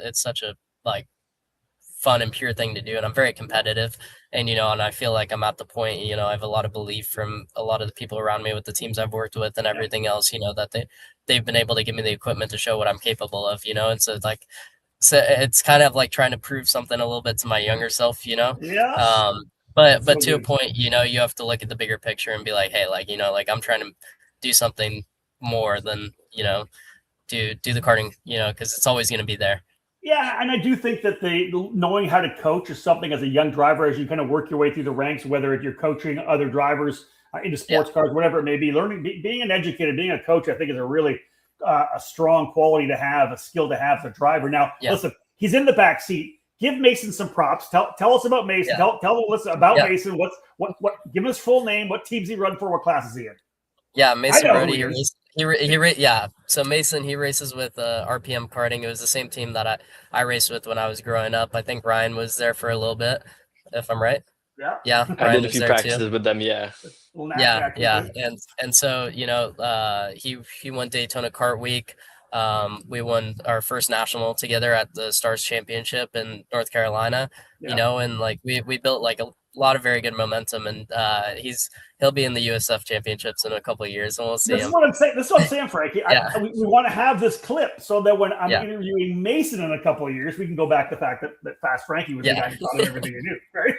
it's such a like fun and pure thing to do, and I'm very competitive, and and I feel like I'm at the point, I have a lot of belief from a lot of the people around me with the teams I've worked with and everything else, that they've been able to give me the equipment to show what I'm capable of, and so it's kind of like trying to prove something a little bit to my younger self, Yes. um but So to a good. point, you have to look at the bigger picture and be like, hey, like, like I'm trying to do something more than, do the karting, because it's always going to be there. Yeah, and I do think that the knowing how to coach is something as a young driver, as you kind of work your way through the ranks, whether you're coaching other drivers into Yeah. sports cars, whatever it may be. Learning, being an educator, being a coach, I think is a really a strong quality to have, a skill to have as a driver. Now, Yeah. listen, he's in the back seat. Give Mason some props. Tell us about Mason. Yeah. Tell listen about Yeah. Mason. What? Give him his full name. What teams he run for? What class is he in? Yeah, Mason I know who Brody. he is. Yeah. So Mason, he races with RPM karting. It was the same team that I raced with when I was growing up. I think Ryan was there for a little bit, if I'm right. Yeah. Yeah, I Ryan did a was few there too. practices with them. Yeah. Yeah, yeah, and so he won Daytona Kart Week. We won our first national together at the Stars Championship in North Carolina. And like we built like a lot of very good momentum, and he'll be in the USF Championships in a couple of years, and we'll see This him. is what I'm saying. This is what I'm saying, Frankie. Yeah. We want to have this clip so that when I'm Yeah. interviewing Mason in a couple of years, we can go back to the fact that Fast Frankie was the guy who taught him everything he knew, right?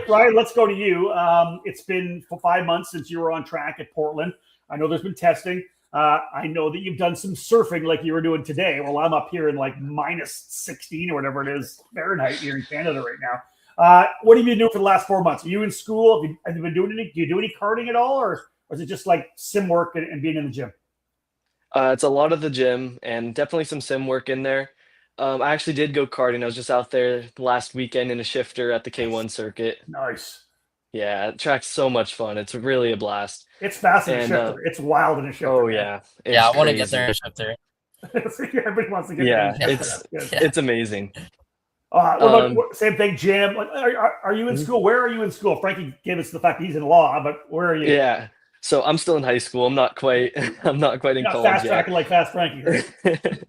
Ryan, let's go to you. It's been 5 months since you were on track at Portland. I know there's been testing. I know that you've done some surfing like you were doing today. Well, I'm up here in like minus 16 or whatever it is Fahrenheit here in Canada right now. What have you been doing for the last 4 months? Are you in school? Have you been doing any? Do you do any karting at all, or is it just like sim work and being in the gym? It's a lot of the gym and definitely some sim work in there. I actually did go karting. I was just out there last weekend in a shifter at the K1 circuit. Nice. Yeah, the track's so much fun. It's really a blast. It's fast in a And shifter. It's wild in a shifter. oh man. yeah, Yeah, it's I want to get crazy. there in a shifter. Everybody wants to get Yeah, there. it's amazing. What about same thing, Jim? Like, are you in school? Where are you in school? Frankie gave us the fact that he's in law, but where are you? Yeah. So I'm still in high school. I'm not quite in You're college not fast yet. tracking like Fast Frankie. Right?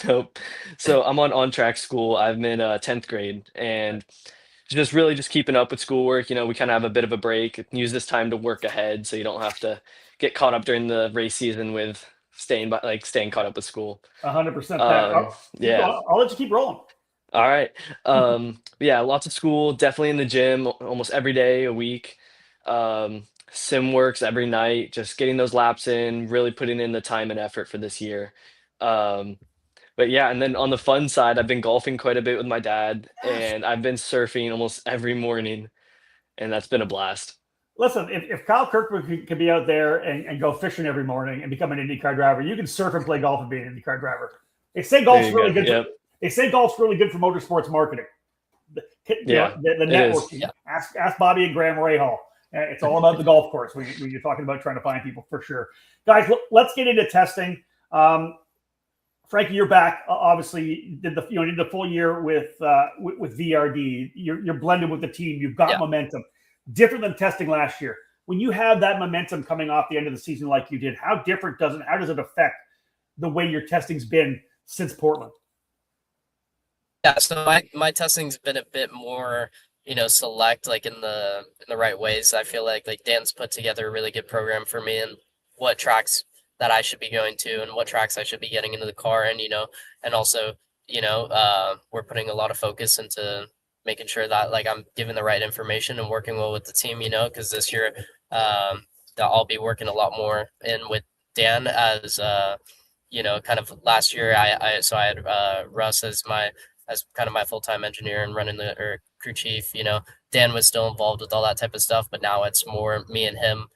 Nope. So I'm on track school. I'm in 10th grade and just keeping up with schoolwork. We kind of have a bit of a break. Use this time to work ahead so you don't have to get caught up during the race season with staying caught up with school. 100%. Yeah. I'll let you keep rolling. All right. Yeah, lots of school, definitely in the gym almost every day a week. Sim works every night, just getting those laps in, really putting in the time and effort for this year. Um, but yeah, and then on the fun side, I've been golfing quite a bit with my dad, and I've been surfing almost every morning, and that's been a blast. Listen, if Kyle Kirkwood could be out there and go fishing every morning and become an IndyCar driver, you can surf and play golf and be an IndyCar driver. They say golf's There you really go. good. Yep. They say golf's really good for motorsports marketing. Yeah, the it networking. is. Yeah. Ask Bobby and Graham Rahal. It's all about the golf course when you're talking about trying to find people for sure. Guys, let's get into testing. Frankie, you're back. Obviously, did the full year with VRD. You're blended with the team. You've got momentum. Different than testing last year. When you have that momentum coming off the end of the season like you did, how does it affect the way your testing's been since Portland? Yeah, so my testing's been a bit more, select, like in the right ways. I feel like Dan's put together a really good program for me and what tracks that I should be going to and what tracks I should be getting into the car, and and also we're putting a lot of focus into making sure that like I'm giving the right information and working well with the team, because this year I'll be working a lot more in with Dan as kind of last year I had Russ as kind of my full-time engineer and running the crew chief. Dan was still involved with all that type of stuff, but now it's more me and him,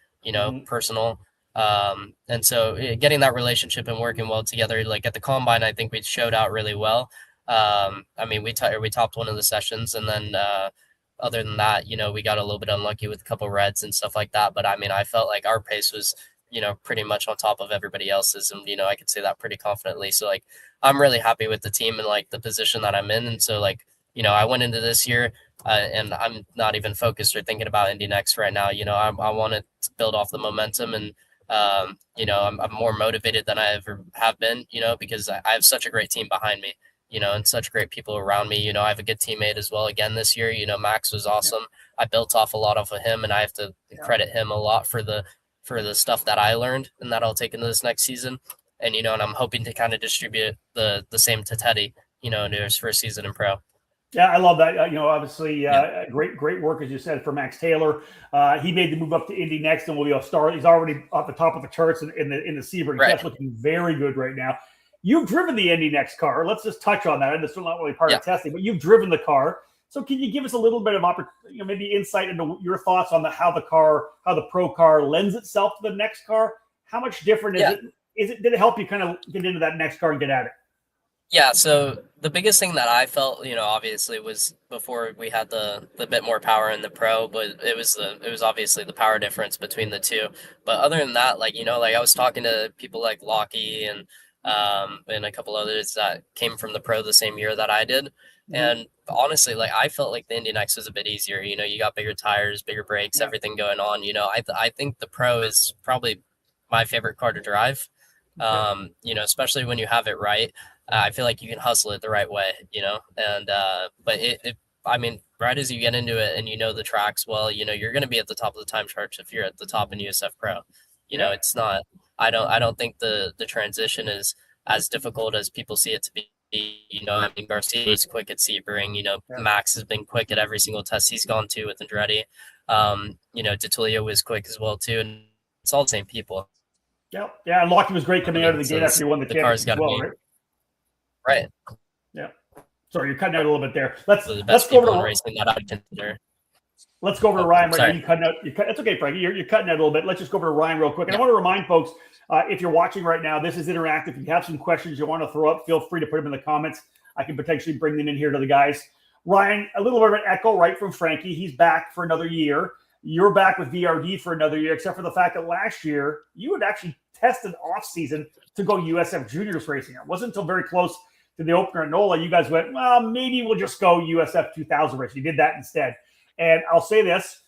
personal. And so getting that relationship and working well together, like at the combine, I think we showed out really well. I mean, we topped one of the sessions, and then other than that, we got a little bit unlucky with a couple reds and stuff like that. But I mean, I felt like our pace was, pretty much on top of everybody else's, and I could say that pretty confidently. So like, I'm really happy with the team and like the position that I'm in, and so like, I went into this year and I'm not even focused or thinking about Indy Next right now. I wanted to build off the momentum, and I'm more motivated than I ever have been, because I have such a great team behind me. and such great people around me. I have a good teammate as well again this year. Max was awesome. I built off a lot of him, and I have to credit him a lot for the stuff that I learned and that I'll take into this next season. And I'm hoping to kind of distribute the same to Teddy, into his first season in pro. Yeah, I love that. Obviously, great work, as you said, for Max Taylor. He made the move up to Indy next and will be a star. He's already at the top of the charts in the Sebring. Right. That's looking very good right now. You've driven the Indy next car. Let's just touch on that. And it's not really part of testing, but you've driven the car. So can you give us a little bit of maybe insight into your thoughts on how the pro car lends itself to the next car? How much different is it? Did it help you kind of get into that next car and get at it? Yeah, so the biggest thing that I felt, obviously was before we had the bit more power in the pro, but it was obviously the power difference between the two. But other than that, I was talking to people like Lockie and a couple others that came from the pro the same year that I did. Mm-hmm. And honestly, I felt like the Indy Next was a bit easier. You got bigger tires, bigger brakes, everything going on. I think the pro is probably my favorite car to drive. Especially when you have it right. I feel like you can hustle it the right way, and but right as you get into it and the tracks well, you're going to be at the top of the time charts if you're at the top in USF Pro. It's not. I don't think the transition is as difficult as people see it to be. Garcia was quick at Sebring. Max has been quick at every single test he's gone to with Andretti. D'Attilio was quick as well too, and it's all the same people. Yeah, and Lockie was great coming out of the gate after he won the championship as well, right? Right. Yeah. Sorry, you're cutting out a little bit there. Let's go over to racing that I consider. Let's go over to Ryan right now. You cutting out. It's okay, Frankie. You're cutting out a little bit. Let's just go over to Ryan real quick. And I want to remind folks, if you're watching right now, this is interactive. If you have some questions you want to throw up, feel free to put them in the comments. I can potentially bring them in here to the guys. Ryan, a little bit of an echo right from Frankie. He's back for another year. You're back with VRD for another year, except for the fact that last year you had actually tested off season to go USF Juniors racing. It wasn't until very close to the opener at NOLA, you guys went, well, maybe we'll just go USF 2000 race. You did that instead. And I'll say this,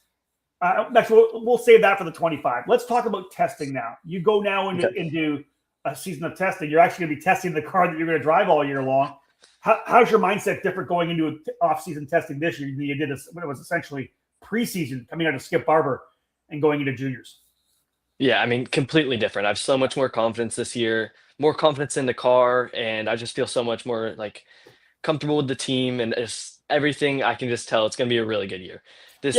we'll save that for the 25. Let's talk about testing now. You go now into a season of testing. You're actually going to be testing the car that you're going to drive all year long. How's your mindset different going into off-season testing this year than you did when it was essentially preseason coming out of Skip Barber and going into juniors? Yeah, completely different. I have so much more confidence this year, more confidence in the car, and I just feel so much more comfortable with the team and just everything. I can just tell it's going to be a really good year. I'd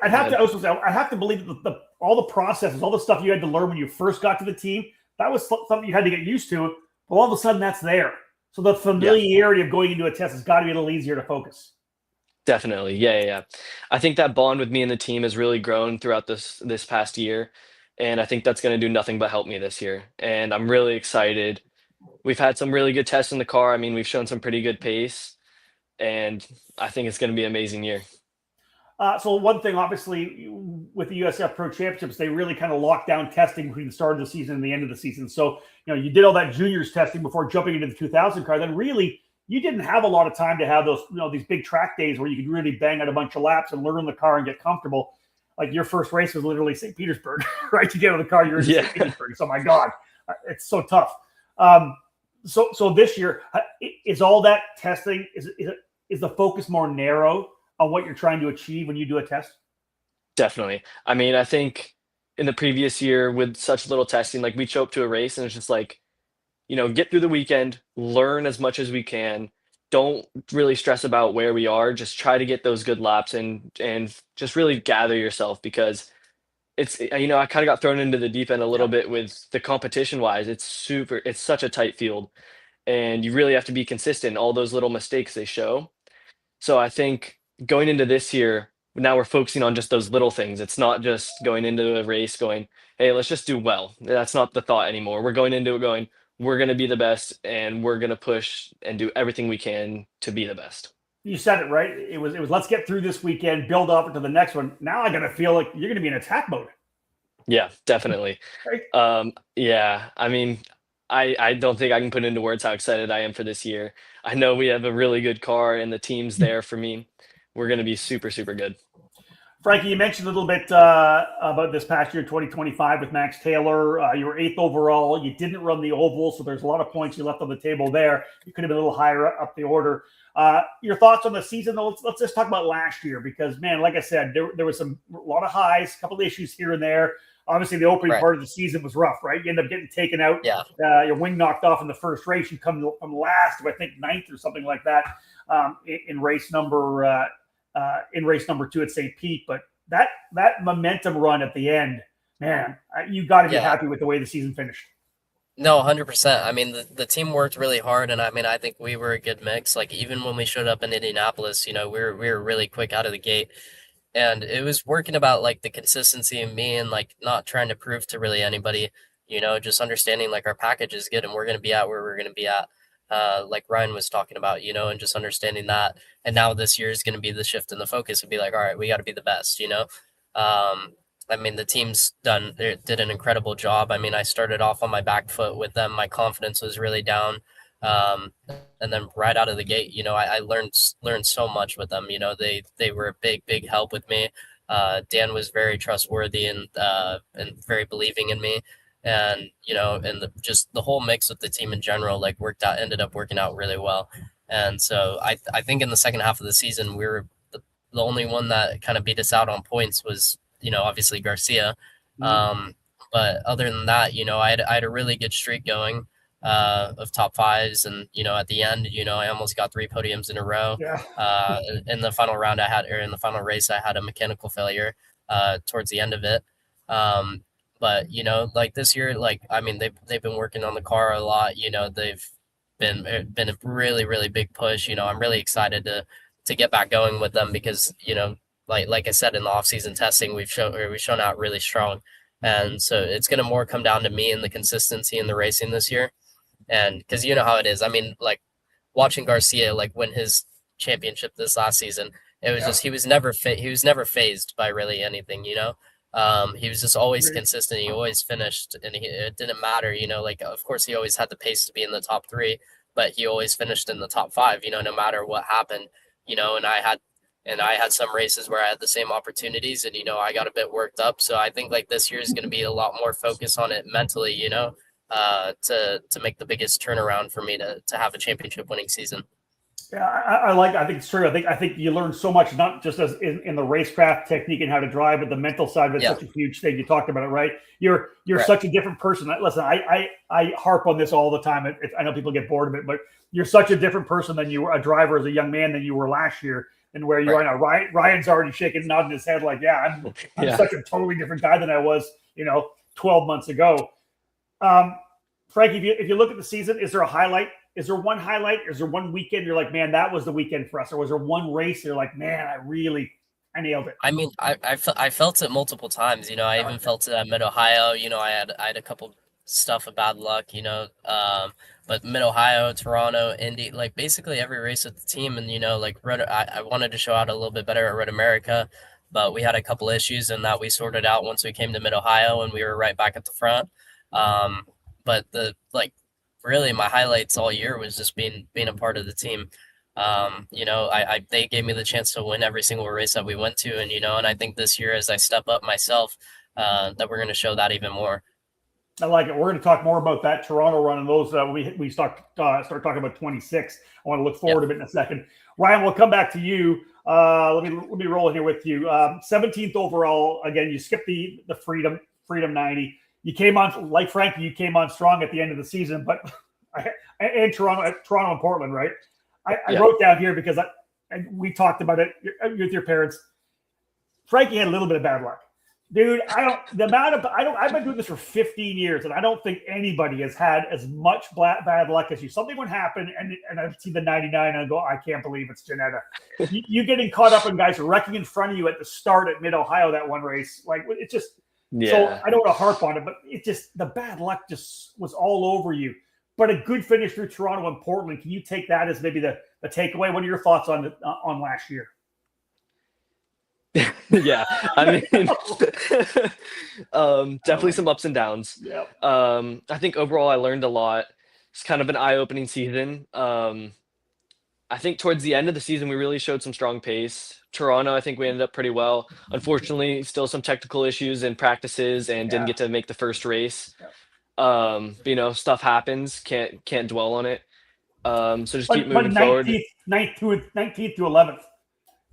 have to believe that all the processes, all the stuff you had to learn when you first got to the team, that was something you had to get used to. But all of a sudden, that's there. So the familiarity of going into a test has got to be a little easier to focus. Definitely. Yeah. I think that bond with me and the team has really grown throughout this past year. And I think that's going to do nothing but help me this year. And I'm really excited. We've had some really good tests in the car. We've shown some pretty good pace. And I think it's going to be an amazing year. So one thing, obviously, with the USF Pro Championships, they really kind of locked down testing between the start of the season and the end of the season. So, you did all that juniors testing before jumping into the 2000 car. Then really, you didn't have a lot of time to have those, these big track days where you could really bang out a bunch of laps and learn the car and get comfortable. Like your first race was literally St. Petersburg, right? To get out of the car, you're in St. Petersburg. So my God, it's so tough. So this year, is all that testing, is the focus more narrow on what you're trying to achieve when you do a test? Definitely. I think in the previous year with such little testing, we show up to a race and it's just get through the weekend, learn as much as we can. Don't really stress about where we are. Just try to get those good laps and just really gather yourself, because it's, I kind of got thrown into the deep end a little bit with the competition wise. It's such a tight field and you really have to be consistent. All those little mistakes they show. So I think going into this year, now we're focusing on just those little things. It's not just going into a race going, hey, let's just do well. That's not the thought anymore. We're going into it going, we're going to be the best and we're going to push and do everything we can to be the best. You said it right. It was let's get through this weekend, build up to the next one. Now I got to feel like you're going to be in attack mode. Yeah, definitely. Right? Yeah. I don't think I can put into words how excited I am for this year. I know we have a really good car and the team's there for me. We're going to be super, super good. Frankie, you mentioned a little bit about this past year, 2025, with Max Taylor. You were 8th overall. You didn't run the oval, so there's a lot of points you left on the table there. You could have been a little higher up the order. Your thoughts on the season, though? Let's just talk about last year, because, man, like I said, there was a lot of highs, a couple of issues here and there. Obviously, the opening part of the season was rough, right? You end up getting taken out. Yeah. Your wing knocked off in the first race. You come from last to, I think, 9th or something like that in race number 2 at St. Pete. But that momentum run at the end, man, you got to be happy with the way the season finished. No, 100%. I mean, the team worked really hard, and I mean, I think we were a good mix. Like, even when we showed up in Indianapolis, you know, we were really quick out of the gate. And it was working about like the consistency of me and like not trying to prove to really anybody, you know, just understanding like our package is good and we're going to be at where we're going to be at. Like Ryan was talking about, you know, and just understanding that. And now this year is going to be the shift in the focus and be like, all right, we got to be the best, you know? I mean, the team's did an incredible job. I mean, I started off on my back foot with them. My confidence was really down. And then right out of the gate, you know, I learned so much with them. You know, they were a big help with me. Dan was very trustworthy and very believing in me. And, you know, and just the whole mix with the team in general, like ended up working out really well. And so I think in the second half of the season, we were the only one that kind of beat us out on points was, you know, obviously Garcia. But other than that, you know, I had a really good streak going of top fives. And, you know, at the end, you know, I almost got 3 podiums in a row. Yeah. In the final round in the final race, I had a mechanical failure towards the end of it. But, you know, like this year, like, I mean, they've been working on the car a lot, you know, they've been a really big push. You know, I'm really excited to get back going with them because, you know, like I said, in the off-season testing, we've shown out really strong. And so it's going to more come down to me and the consistency in the racing this year. And because you know how it is. I mean, like watching Garcia like win his championship this last season, it was just he was never phased by really anything, you know. He was just always consistent. He always finished, and it didn't matter, you know. Like of course he always had the pace to be in the top 3, but he always finished in the top 5, you know, no matter what happened, you know. And I had some races where I had the same opportunities, and you know I got a bit worked up. So I think like this year is going to be a lot more focus on it mentally, you know. To make the biggest turnaround for me to have a championship winning season. Yeah, I think it's true. I think you learn so much, not just as in the racecraft technique and how to drive, but the mental side of it's such a huge thing. You talked about it, right? You're such a different person. Listen, I harp on this all the time. I know people get bored of it, but you're such a different person than you were a driver as a young man than you were last year and where you are now. Ryan's already shaking, nodding his head like, I'm such a totally different guy than I was, you know, 12 months ago. Frankie, if you look at the season, is there a highlight? Is there one highlight? Is there one weekend you're like, man, that was the weekend for us? Or was there one race you're like, man, I nailed it? I mean, I felt it multiple times. You know, I even felt it at Mid-Ohio. You know, I had a couple stuff of bad luck, you know, but Mid-Ohio, Toronto, Indy, like basically every race with the team. And, you know, like I wanted to show out a little bit better at Road America, but we had a couple issues and that we sorted out once we came to Mid-Ohio and we were right back at the front. But really my highlights all year was just being a part of the team. You know, they gave me the chance to win every single race that we went to. And, you know, and I think this year as I step up myself, that we're going to show that even more. I like it. We're going to talk more about that Toronto run and those we start talking about 26. I want to look forward to it in a second. Ryan, we'll come back to you. Let me roll here with you. 17th overall. Again, you skipped the Freedom 90. You came on, like Frankie, you came on strong at the end of the season, but and Toronto and Portland, right? I wrote down here because we talked about it with your parents. Frankie had a little bit of bad luck. Dude, I've been doing this for 15 years, and I don't think anybody has had as much bad luck as you. Something would happen, and I see the 99, and I go, I can't believe it's Giannetta. you getting caught up in guys wrecking in front of you at the start at Mid-Ohio, that one race. Like, it's just... Yeah. So I don't want to harp on it, but it just the bad luck just was all over you. But a good finish through Toronto and Portland. Can you take that as maybe the takeaway? What are your thoughts on last year? Yeah, I mean, definitely some ups and downs. Yep. I think overall I learned a lot. It's kind of an eye-opening season. I think towards the end of the season, we really showed some strong pace. Toronto, I think we ended up pretty well. Unfortunately, still some technical issues in practices and didn't Yeah. get to make the first race. Yeah. But, stuff happens. Can't dwell on it. So just keep But moving forward. 19th to 11th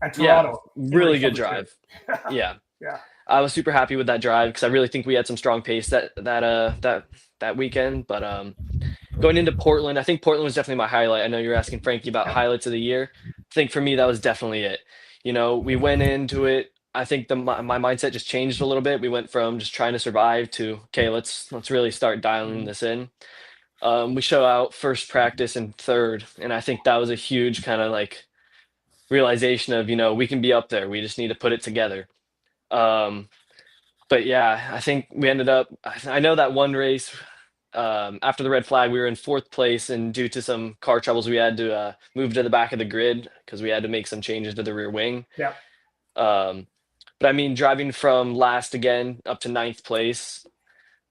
at Yeah, Toronto. in really race good number 2. drive. Yeah, Yeah. I was super happy with that drive because I really think we had some strong pace that weekend. But going into Portland, I think Portland was definitely my highlight. I know you're asking Frankie about Yeah. highlights of the year. I think for me that was definitely it. We went into it. I think my mindset just changed a little bit. We went from just trying to survive to okay, let's really start dialing this in. We show out first practice and third, and I think that was a huge kind of like realization of we can be up there. We just need to put it together. Um, but yeah, I think we ended up. I know that one race after the red flag, we were in fourth place, and due to some car troubles, we had to move to the back of the grid because we had to make some changes to the rear wing. Yeah. Um, but I mean, driving from last again up to ninth place,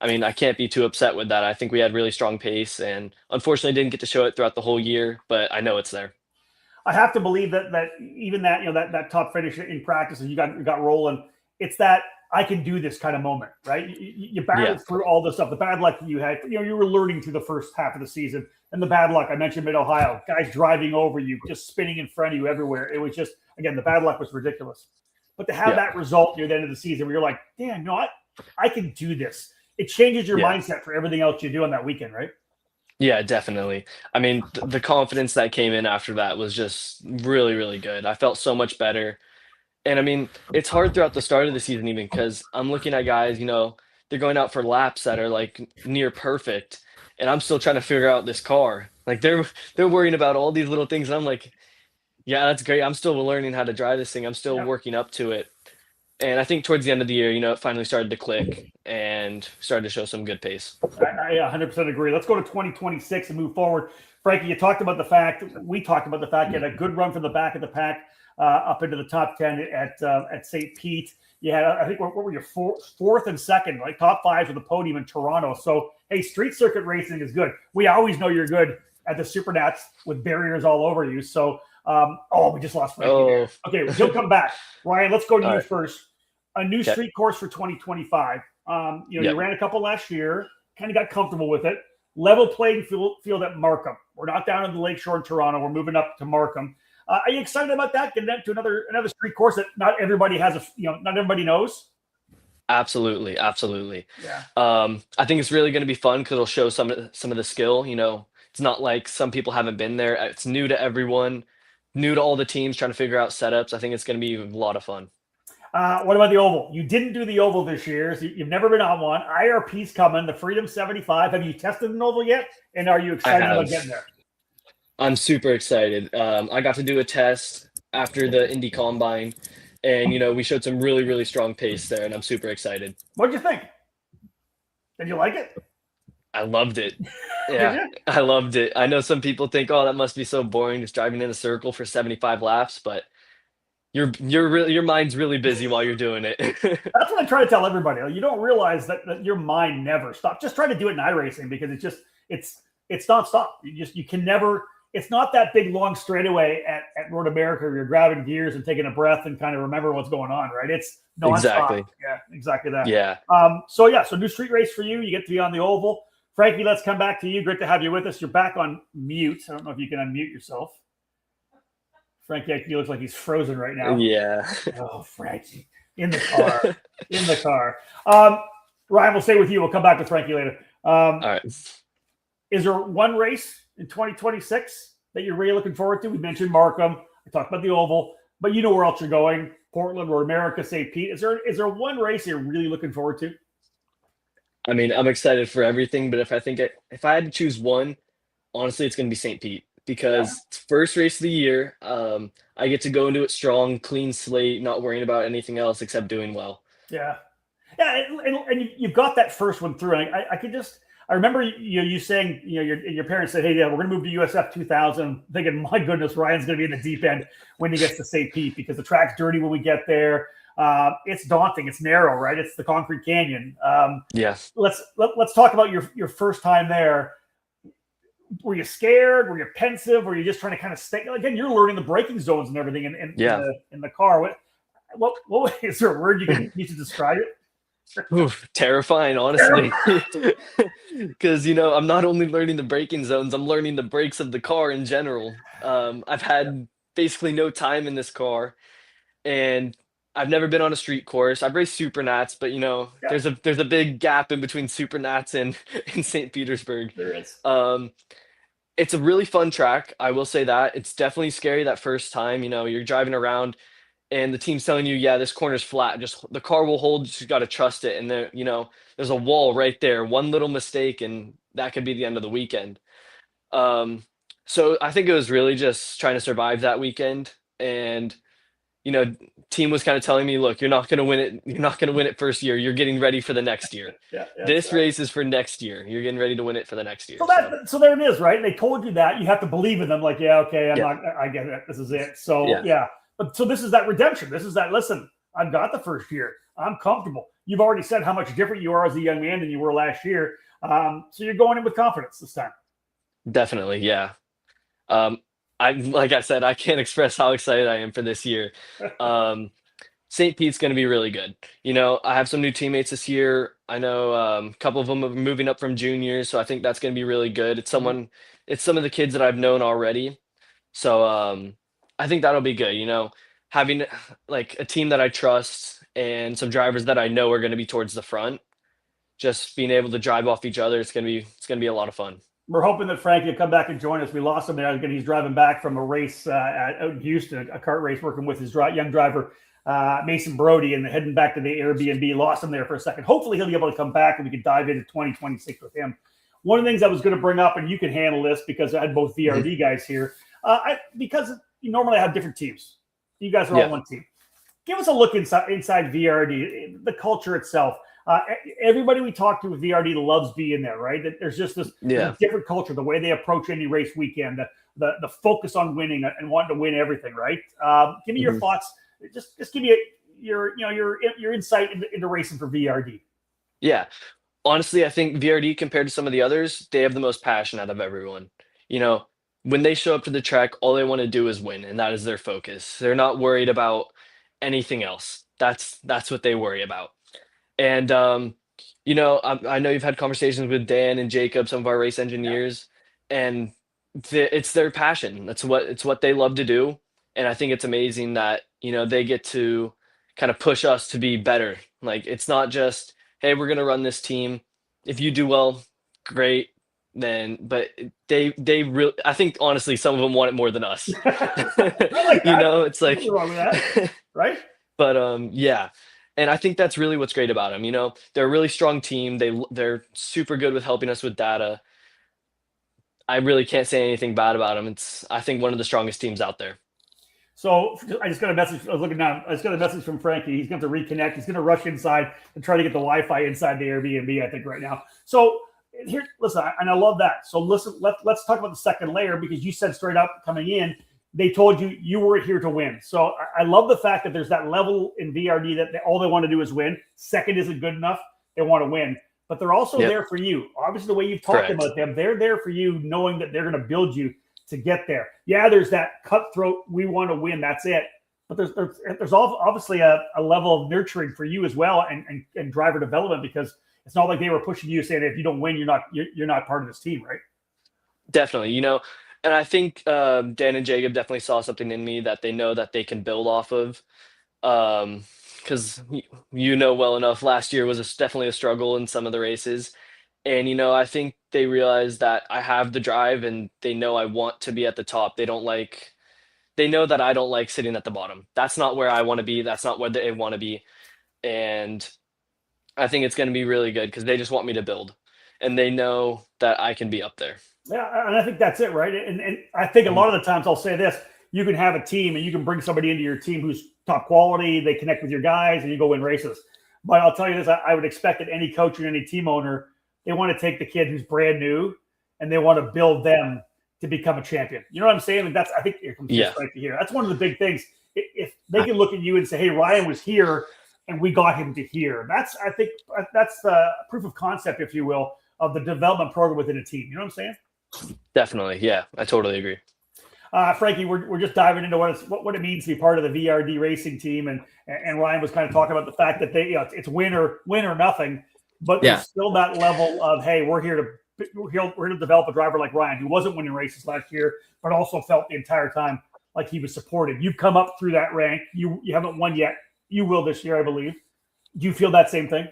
I mean, I can't be too upset with that. I think we had really strong pace, and unfortunately, didn't get to show it throughout the whole year. But I know it's there. I have to believe that even that that top finish in practice and you got rolling. It's that I can do this kind of moment, right? You battled Yeah. through all this stuff. The bad luck you had, you were learning through the first half of the season, and the bad luck I mentioned Mid Ohio, guys driving over you, just spinning in front of you everywhere. It was just again the bad luck was ridiculous. But to have that result near the end of the season, where you're like, damn, I can do this. It changes your mindset for everything else you do on that weekend, right? Yeah, definitely. I mean, the confidence that came in after that was just really, really good. I felt so much better. And I mean, it's hard throughout the start of the season, even because I'm looking at guys, they're going out for laps that are like near perfect. And I'm still trying to figure out this car. Like they're worrying about all these little things. And I'm like, yeah, that's great. I'm still learning how to drive this thing. I'm still Yeah. working up to it. And I think towards the end of the year, it finally started to click and started to show some good pace. I 100% agree. Let's go to 2026 and move forward. Frankie, we talked about the fact you had a good run from the back of the pack up into the top 10 at St. Pete. You had, I think, what were you, fourth and second, like top 5 for the podium in Toronto. So, hey, street circuit racing is good. We always know you're good at the Supernats with barriers all over you. So, we just lost Frankie there. Okay, he'll come back. Ryan, let's go to you first. A new street course for 2025. You ran a couple last year, kind of got comfortable with it. Level playing field at Markham. We're not down in the lakeshore in Toronto. We're moving up to Markham. Are you excited about that? Getting to another street course that not everybody has not everybody knows? Absolutely. Yeah. I think it's really going to be fun because it'll show some of the skill. It's not like some people haven't been there. It's new to everyone, new to all the teams trying to figure out setups. I think it's going to be a lot of fun. What about the Oval? You didn't do the Oval this year. So you've never been on one. IRP's coming, the Freedom 75. Have you tested an Oval yet? And are you excited about getting there? I'm super excited. I got to do a test after the Indy Combine, and we showed some really, really strong pace there, and I'm super excited. What'd you think? Did you like it? I loved it. Yeah, I loved it. I know some people think, oh, that must be so boring, just driving in a circle for 75 laps, but your mind's really busy while you're doing it. That's what I try to tell everybody. You don't realize that your mind never stops. Just try to do it in iRacing because it's nonstop. You can never. It's not that big long straightaway at Road America where you're grabbing gears and taking a breath and kind of remember what's going on, right? It's nonstop. Exactly. Yeah, exactly that. Yeah. So new street race for you. You get to be on the Oval. Frankie, let's come back to you. Great to have you with us. You're back on mute. I don't know if you can unmute yourself. Frankie actually looks like he's frozen right now. Yeah. Oh, Frankie. In the car. In the car. Ryan, we'll stay with you. We'll come back to Frankie later. All right. Is there one race in 2026 that you're really looking forward to? We mentioned Markham. I talked about the Oval, but you know where else you're going. Portland or America, St. Pete. Is there one race you're really looking forward to? I mean, I'm excited for everything, but if I had to choose one, honestly, it's going to be St. Pete because it's first race of the year. I get to go into it strong, clean slate, not worrying about anything else except doing well. Yeah. Yeah, and you've got that first one through. I remember you saying, your parents said, hey, yeah, we're going to move to USF 2000. Thinking, my goodness, Ryan's going to be in the deep end when he gets to St. Pete because the track's dirty when we get there. It's daunting. It's narrow, right? It's the concrete canyon. Yes. Let's talk about your first time there. were you scared? Were you pensive? Were you just trying to kind of stay? Again, you're learning the braking zones and everything in the car. What is there a word you can use to describe it? Oof, terrifying, honestly. Because, I'm not only learning the braking zones, I'm learning the brakes of the car in general. I've had basically no time in this car, and I've never been on a street course. I've raced Supernats, but Yeah. there's a big gap in between Supernats and in St. Petersburg. There is. It's a really fun track. I will say that. It's definitely scary that first time. You're driving around and the team's telling you, yeah, this corner's flat. Just the car will hold. You just got to trust it. And there's a wall right there. One little mistake, and that could be the end of the weekend. So I think it was really just trying to survive that weekend. And team was kind of telling me, look, you're not going to win it. You're not going to win it first year. You're getting ready for the next year. This race is for next year. You're getting ready to win it for the next year. So there it is, right? They told you that. You have to believe in them. Like, yeah, okay, I get it. This is it. So yeah. But so this is that redemption. This is that, listen, I've got the first year. I'm comfortable. You've already said how much different you are as a young man than you were last year. So you're going in with confidence this time. Definitely, yeah. Like I said, I can't express how excited I am for this year. St. Pete's going to be really good. I have some new teammates this year. I know a couple of them are moving up from juniors, so I think that's going to be really good. It's some of the kids that I've known already. So I think that'll be good. Having like a team that I trust and some drivers that I know are going to be towards the front, just being able to drive off each other, it's going to be a lot of fun. We're hoping that Frankie will come back and join us. We lost him there. Again, he's driving back from a race out in Houston, a kart race, working with his young driver, Mason Brody, and heading back to the Airbnb. Lost him there for a second. Hopefully he'll be able to come back and we can dive into 2026 with him. One of the things I was going to bring up, and you can handle this because I had both VRD guys here, because you normally have different teams. You guys are all one team. Give us a look inside VRD, the culture itself. Everybody we talk to with VRD loves being there, right? There's just this different culture, the way they approach any race weekend, the focus on winning and wanting to win everything, right? Give me your thoughts. Just give me your insight into racing for VRD. Yeah. Honestly, I think VRD compared to some of the others, they have the most passion out of everyone. When they show up to the track, all they want to do is win, and that is their focus. They're not worried about anything else. That's what they worry about. And I know you've had conversations with Dan and Jacob, some of our race engineers, and it's their passion. It's what they love to do, and I think it's amazing that they get to kind of push us to be better. Like, it's not just, hey, we're gonna run this team. If you do well, great. But they really, I think honestly, some of them want it more than us. It's like, wrong with that, right? But yeah. And I think that's really what's great about them. They're a really strong team. They're super good with helping us with data. I really can't say anything bad about them. It's, I think, one of the strongest teams out there. So I just got a message. I was looking down. I just got a message from Frankie. He's going to reconnect. He's going to rush inside and try to get the Wi-Fi inside the Airbnb, I think, right now. So here, listen, and I love that. So listen, let's talk about the second layer, because you said straight up coming in, they told you were here to win. So I love the fact that there's that level in VRD that all they want to do is win. Second isn't good enough. They want to win. But they're also there for you. Obviously, the way you've talked about them, they're there for you, knowing that they're going to build you to get there. Yeah, there's that cutthroat, we want to win, that's it. But there's obviously a level of nurturing for you as well, and driver development, because it's not like they were pushing you saying, if you don't win, you're not part of this team, right? Definitely. And I think Dan and Jacob definitely saw something in me that they know that they can build off of. Because well enough, last year was definitely a struggle in some of the races. And, I think they realize that I have the drive, and they know I want to be at the top. They know that I don't like sitting at the bottom. That's not where I want to be. That's not where they want to be. And I think it's going to be really good because they just want me to build, and they know that I can be up there. Yeah, and I think that's it, right? And I think a lot of the times I'll say this, you can have a team and you can bring somebody into your team who's top quality, they connect with your guys, and you go win races. But I'll tell you this, I would expect that any coach and any team owner, they want to take the kid who's brand new and they want to build them to become a champion. You know what I'm saying? Like I think it comes right to here. That's one of the big things. If they can look at you and say, hey, Ryan was here and we got him to here. I think that's the proof of concept, if you will, of the development program within a team. You know what I'm saying? Definitely. Yeah, I totally agree. Frankie, we're just diving into what it means to be part of the VRD racing team, and Ryan was kind of talking about the fact that it's win or nothing, but Yeah. there's still that level of, hey, we're here to develop a driver like Ryan, who wasn't winning races last year, but also felt the entire time like he was supported. You've come up through that rank. You haven't won yet. You will this year, I believe. Do you feel that same thing?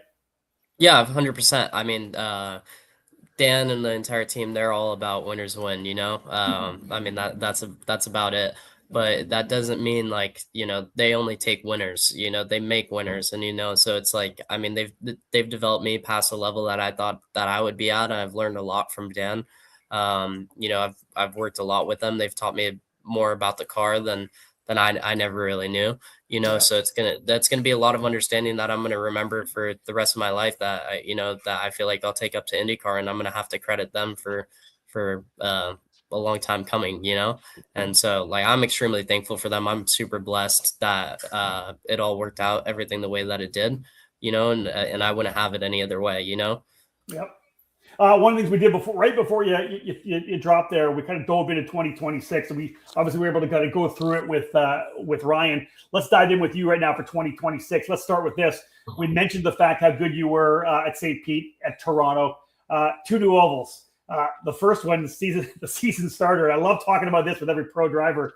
Yeah, 100%. I mean, Dan and the entire team, they're all about winners win, you know? I mean that's about it. But that doesn't mean like, you know, they only take winners, you know, they make winners. And you know, so it's like, I mean, they've developed me past a level that I thought that I would be at. And I've learned a lot from Dan. You know, I've worked a lot with them. They've taught me more about the car than I never really knew, you know. Yeah. So that's gonna be a lot of understanding that I'm gonna remember for the rest of my life, that you know, that I feel like I'll take up to IndyCar, and I'm gonna have to credit them for a long time coming, you know. And so like I'm extremely thankful for them. I'm super blessed that it all worked out, everything the way that it did, you know, and I wouldn't have it any other way, you know. Yep. One of the things we did right before you dropped there, we kind of dove into 2026, and we obviously were able to kind of go through it with Ryan. Let's dive in with you right now for 2026. Let's start with this. We mentioned the fact how good you were at St. Pete, at Toronto, 2 new ovals. The first one, the season starter. I love talking about this with every pro driver.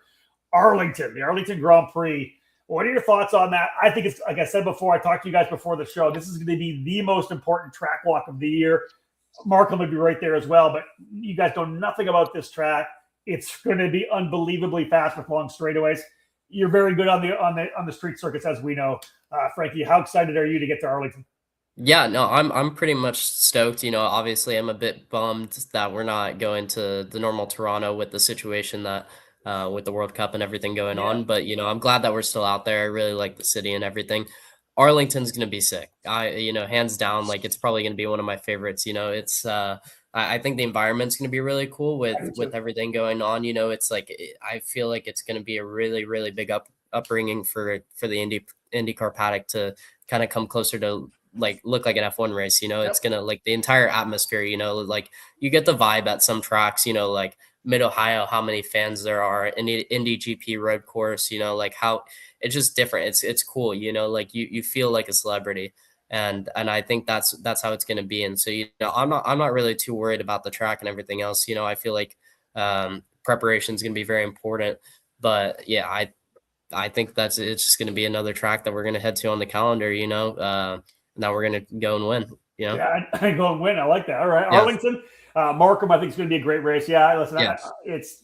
Arlington, the Arlington Grand Prix. What are your thoughts on that? I think it's, like I said before, I talked to you guys before the show, this is going to be the most important track walk of the year. Markham would be right there as well, but you guys know nothing about this track. It's going to be unbelievably fast with long straightaways. You're very good on the street circuits, as we know. Frankie, how excited are you to get to Arlington? Yeah, no, I'm pretty much stoked. You know, obviously I'm a bit bummed that we're not going to the normal Toronto with the situation that with the World Cup and everything going Yeah. on. But you know, I'm glad that we're still out there. I really like the city and everything. Arlington's gonna be sick. You know, hands down, like it's probably gonna be one of my favorites. You know, it's I think the environment's gonna be really cool with everything going on. You know, it's like I feel like it's gonna be a really, really big upbringing for the IndyCar paddock to kind of come closer to like look like an F1 race, you know. It's gonna like the entire atmosphere, you know, like you get the vibe at some tracks, you know, like Mid Ohio, how many fans there are, Indy GP road course, you know, like how it's just different. It's cool, you know, like you feel like a celebrity. And I think that's how it's gonna be. And so, you know, I'm not really too worried about the track and everything else. You know, I feel like preparation is gonna be very important. But yeah, I think it's just gonna be another track that we're gonna head to on the calendar, you know. Now we're gonna go and win. You know? Yeah, I go and win. I like that. All right, Yeah. Arlington, Markham. I think it's going to be a great race. Yeah, listen, Yeah. It's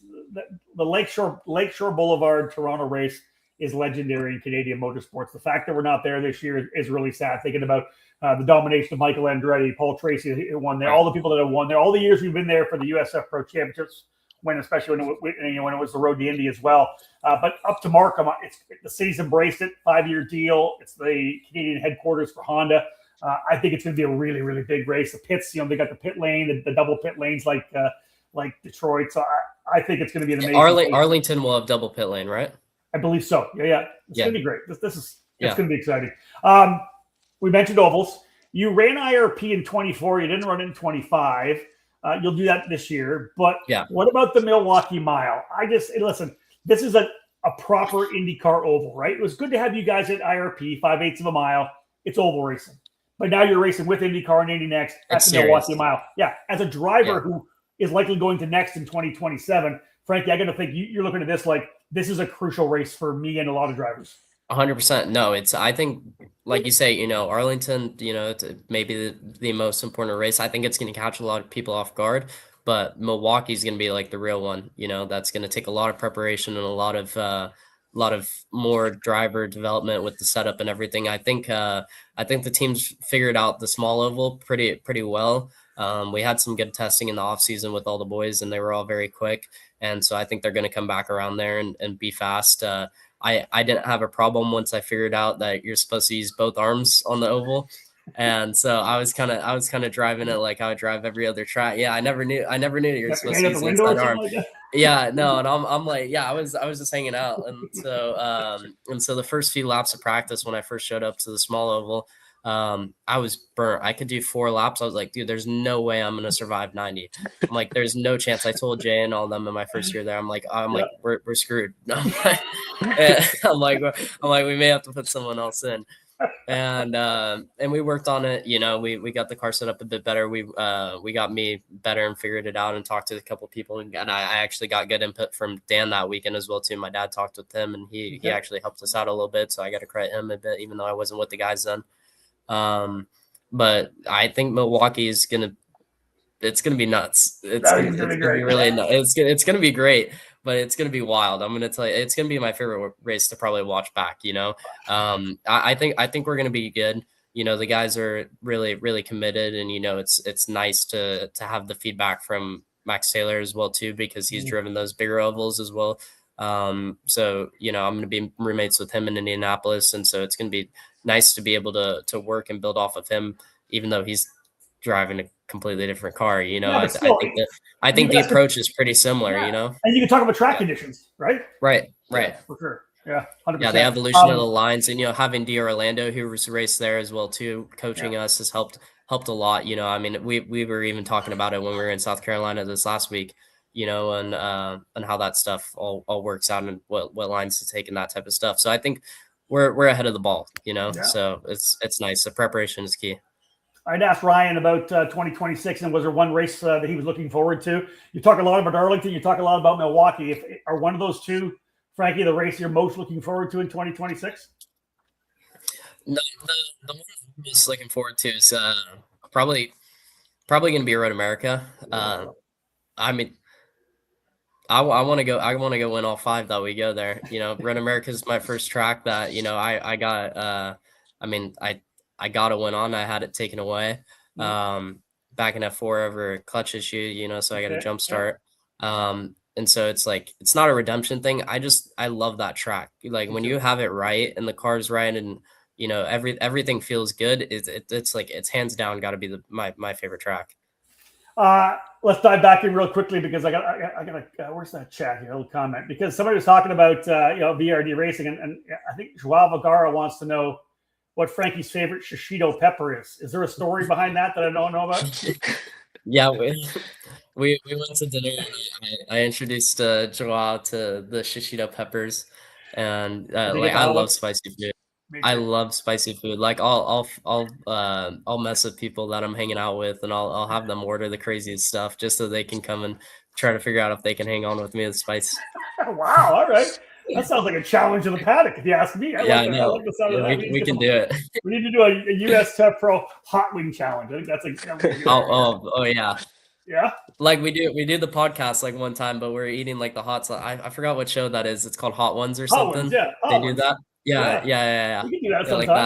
the Lakeshore Boulevard Toronto race is legendary in Canadian motorsports. The fact that we're not there this year is really sad. Thinking about the domination of Michael Andretti, Paul Tracy who won there, all the people that have won there, all the years we've been there for the USF Pro Championships, especially when it was the road to Indy as well. But up to Markham, the city's embraced it. 5-year deal. It's the Canadian headquarters for Honda. I think it's going to be a really, really big race. The pits, you know, they got the pit lane, the double pit lanes like Detroit. So I think it's going to be an amazing. Arlington will have double pit lane, right? I believe so. Yeah. It's going to be great. It's going to be exciting. We mentioned ovals. You ran IRP in 24. You didn't run it in 25. You'll do that this year. But what about the Milwaukee Mile? Listen, this is a proper IndyCar oval, right? It was good to have you guys at IRP, 5/8 of a mile. It's oval racing. But now you're racing with IndyCar and Indy Next at the Milwaukee Mile. Yeah, as a driver who is likely going to Next in 2027, Frankie, I got to think you're looking at this like this is a crucial race for me and a lot of drivers. 100%. No, I think, like you say, you know, Arlington, you know, it's maybe the most important race. I think it's going to catch a lot of people off guard, but Milwaukee's going to be like the real one, you know, that's going to take a lot of preparation and a lot of more driver development with the setup and everything. I think the team's figured out the small oval pretty well. We had some good testing in the off season with all the boys, and they were all very quick. And so I think they're going to come back around there and be fast. I didn't have a problem once I figured out that you're supposed to use both arms on the oval. And so I was kind of driving it like I would drive every other track. Yeah, I never knew you're supposed to use the inside arm. Yeah, no, and I'm like, yeah, I was just hanging out, and so the first few laps of practice when I first showed up to the small oval, I was burnt. I could do 4 laps. I was like, dude, there's no way I'm gonna survive 90. I'm like, there's no chance. I told Jay and all them in my first year there. I'm like, we're screwed. I'm like, we may have to put someone else in. And we worked on it. We got the car set up a bit better. We got me better and figured it out and talked to a couple of people. And I actually got good input from Dan that weekend as well too. My dad talked with him, and he actually helped us out a little bit. So I got to credit him a bit, even though I wasn't with the guys then. But I think Milwaukee is it's gonna be nuts. It's gonna be really nuts. It's gonna be great, but it's gonna be wild. I'm gonna tell you, it's gonna be my favorite race to probably watch back. I think we're gonna be good. The guys are really, really committed, and it's nice to have the feedback from Max Taylor as well too, because he's driven those bigger ovals as well. So I'm gonna be roommates with him in Indianapolis, and so it's gonna be nice to be able to work and build off of him, even though he's driving a completely different car. I think the approach is pretty similar. And you can talk about track conditions, right? Right. For sure. Yeah, 100%. Yeah, the evolution of the lines, and having D Orlando, who was raced there as well too, coaching us has helped a lot. We were even talking about it when we were in South Carolina this last week. And how that stuff all works out and what lines to take and that type of stuff. So I think we're ahead of the ball. So it's nice. The preparation is key. I'd asked Ryan about 2026, and was there one race that he was looking forward to? You talk a lot about Arlington. You talk a lot about Milwaukee. Are one of those two, Frankie, the race you're most looking forward to in 2026? No, the one I'm most looking forward to is probably going to be Road America. I mean, I want to go. I want to go win all 5 that we go there. Road America is my first track that I got. I got a win on. I had it taken away back in F4 over a clutch issue. So I got a jump start. And so it's like, it's not a redemption thing. I love that track. Like when you have it right and the car's right, and everything feels good. It's like, it's hands down got to be my favorite track. Let's dive back in real quickly, because I got where's that chat here? A little comment, because somebody was talking about VRD racing, and I think Joao Vergara wants to know what Frankie's favorite shishito pepper is. Is there a story behind that I don't know about? Yeah, we went to dinner, and I introduced Joao to the shishito peppers, and I love spicy food. I love spicy food. Like I'll mess with people that I'm hanging out with, and I'll have them order the craziest stuff just so they can come and try to figure out if they can hang on with me with spice. Wow! All right, that sounds like a challenge in the paddock, if you ask me. I like the sound of that. We can do it. We need to do a USF Pro hot wing challenge. I think that's a oh yeah. Yeah. Like we do the podcast like one time, but we're eating like the hot sauce. I forgot what show that is. It's called Hot Ones or something. Hot Ones, yeah. They do that. Yeah. We can do that sometime. Like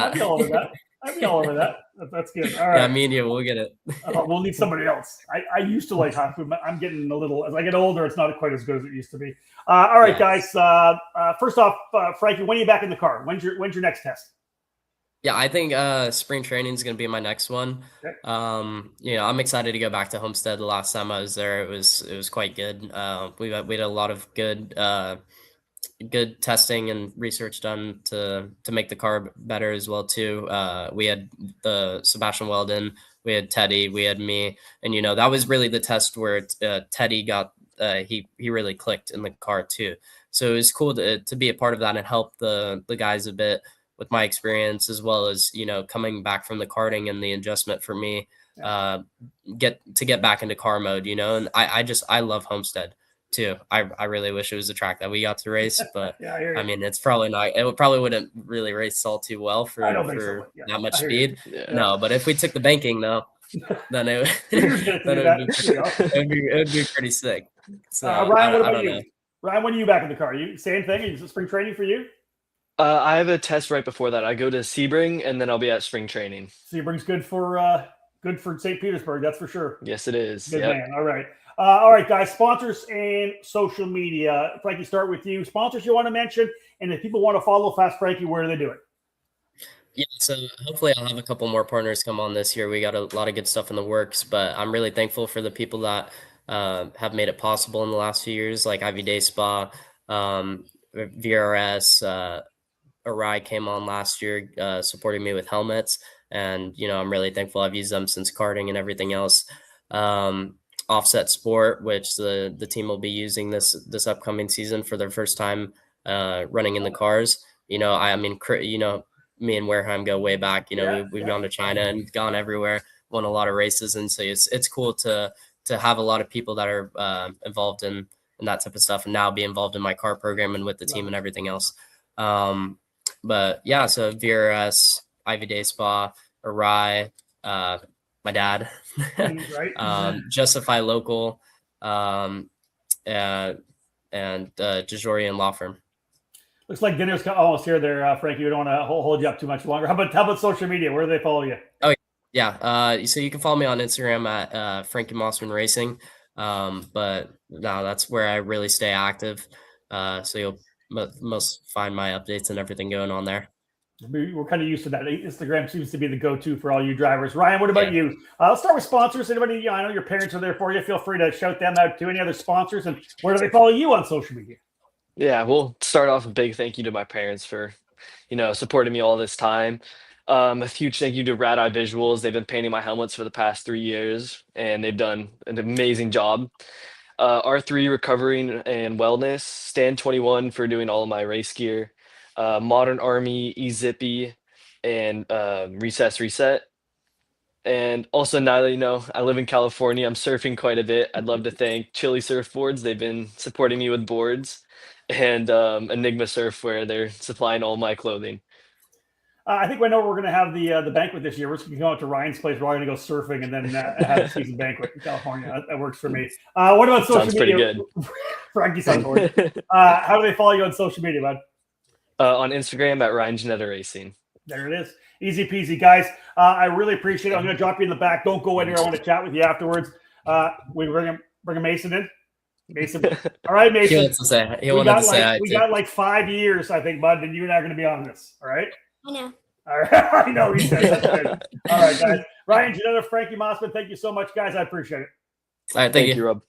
that. I'd be all over that. That's good. All right. Yeah, me and you, we'll get it. We'll need somebody else. I used to like hot food, but I'm getting a little, as I get older, it's not quite as good as it used to be. All right, guys. First off, Frankie, when are you back in the car? When's your next test? Yeah, I think spring training is going to be my next one. Okay. I'm excited to go back to Homestead. The last time I was there, it was quite good. We had a lot of good testing and research done to make the car better as well too. We had the Sebastian Weldon, we had Teddy, we had me, and that was really the test where Teddy got he really clicked in the car too. So it was cool to be a part of that and help the guys a bit with my experience, as well as coming back from the karting and the adjustment for me get back into car mode. And I love Homestead too. I really wish it was a track that we got to race, but I mean, it's probably not. It probably wouldn't really race all too well for that much speed. No, but if we took the banking though, then it would be pretty sick. So Ryan, what about you? Ryan, when are you back in the car? Same thing? Is it spring training for you? I have a test right before that. I go to Sebring, and then I'll be at spring training. Sebring's good for St. Petersburg, that's for sure. Yes, it is. Good man. All right, guys. Sponsors and social media. Frankie, start with you. Sponsors you want to mention, and if people want to follow Fast Frankie, where do they do it? Yeah, so hopefully I'll have a couple more partners come on this year. We got a lot of good stuff in the works, but I'm really thankful for the people that have made it possible in the last few years, like Ivy Day Spa, VRS. Arai came on last year, supporting me with helmets. And, I'm really thankful I've used them since karting and everything else. Offset Sport, which the team will be using this upcoming season for their first time running in the cars. I mean, me and Wareheim go way back. We've gone to China and gone everywhere, won a lot of races, and so it's cool to have a lot of people that are involved in that type of stuff, and now be involved in my car program and with the team and everything else. But yeah, so VRS, Ivy Day Spa, Arai, my dad, Right. Justify Local, and DeJorian Law Firm. Looks like dinner's almost here there, Frankie. We don't want to hold you up too much longer. How about social media? Where do they follow you? Oh, yeah. So you can follow me on Instagram at Frankie Mossman Racing. But no, that's where I really stay active. So you'll most find my updates and everything going on there. We're kind of used to that. Instagram seems to be the go-to for all you drivers. Ryan, what about you? Let's start with sponsors. Anybody, I know your parents are there for you. Feel free to shout them out to any other sponsors. And where do they follow you on social media? Yeah, we'll start off a big thank you to my parents for, supporting me all this time. A huge thank you to Rad Eye Visuals. They've been painting my helmets for the past 3 years, and they've done an amazing job. R3 Recovering and Wellness, Stand 21 for doing all of my race gear, Modern Army, eZippy, and Recess Reset. And also, now that you know, I live in California, I'm surfing quite a bit. I'd love to thank Chili Surfboards. They've been supporting me with boards, and Enigma Surfwear. They're supplying all my clothing. I think we know we're going to have the banquet this year. We're just going to go out to Ryan's place. We're all going to go surfing and then have a season banquet in California. That works for me. What about social Sounds media? pretty good. Frankie's on board. How do they follow you on social media, bud? On Instagram at Ryan Giannetta Racing. There it is. Easy peasy, guys. I really appreciate it. I'm going to drop you in the back. Don't go anywhere. I want to chat with you afterwards. We bring a Mason in. Mason. All right, Mason. He wanted to say we got like 5 years, I think, bud, and you and I are going to be on this. All right? I know. All right. I know. He said that's good. All right, guys. Ryan Giannetta, Frankie Mossman, thank you so much, guys. I appreciate it. All right, thank you, Rob.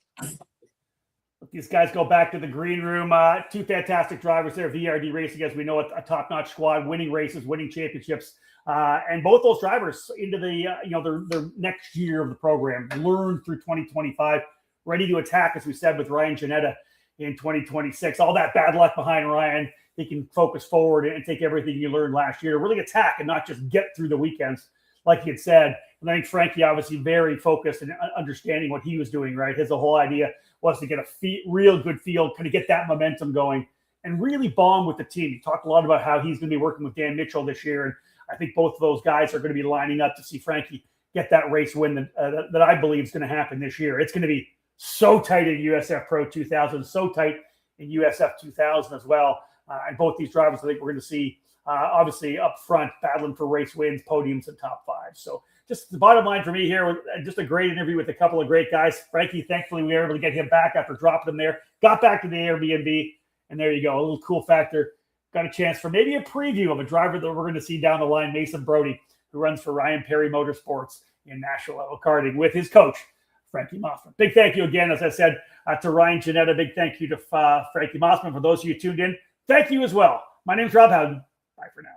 These guys go back to the green room. Two fantastic drivers there. VRD Racing, as we know, a top-notch squad, winning races, winning championships. And both those drivers into the their next year of the program, learn through 2025, ready to attack, as we said, with Ryan Giannetta in 2026. All that bad luck behind Ryan, he can focus forward and take everything you learned last year to really attack and not just get through the weekends, like he had said. And I think Frankie obviously very focused and understanding what he was doing, right? His whole idea was to get a real good field, kind of get that momentum going and really bond with the team. He talked a lot about how he's going to be working with Dan Mitchell this year. And I think both of those guys are going to be lining up to see Frankie get that race win that I believe is going to happen this year. It's going to be so tight in USF Pro 2000, so tight in USF 2000 as well. And both these drivers, I think we're going to see, obviously, up front, battling for race wins, podiums, and top five. So just the bottom line for me here, just a great interview with a couple of great guys. Frankie, thankfully, we were able to get him back after dropping him there. Got back to the Airbnb, and there you go. A little cool factor. Got a chance for maybe a preview of a driver that we're going to see down the line, Mason Brody, who runs for Ryan Perry Motorsports in national level karting with his coach, Frankie Mossman. Big thank you again, as I said, to Ryan Giannetta. Big thank you to Frankie Mossman. For those of you tuned in, thank you as well. My name's Rob Howden. Bye for now.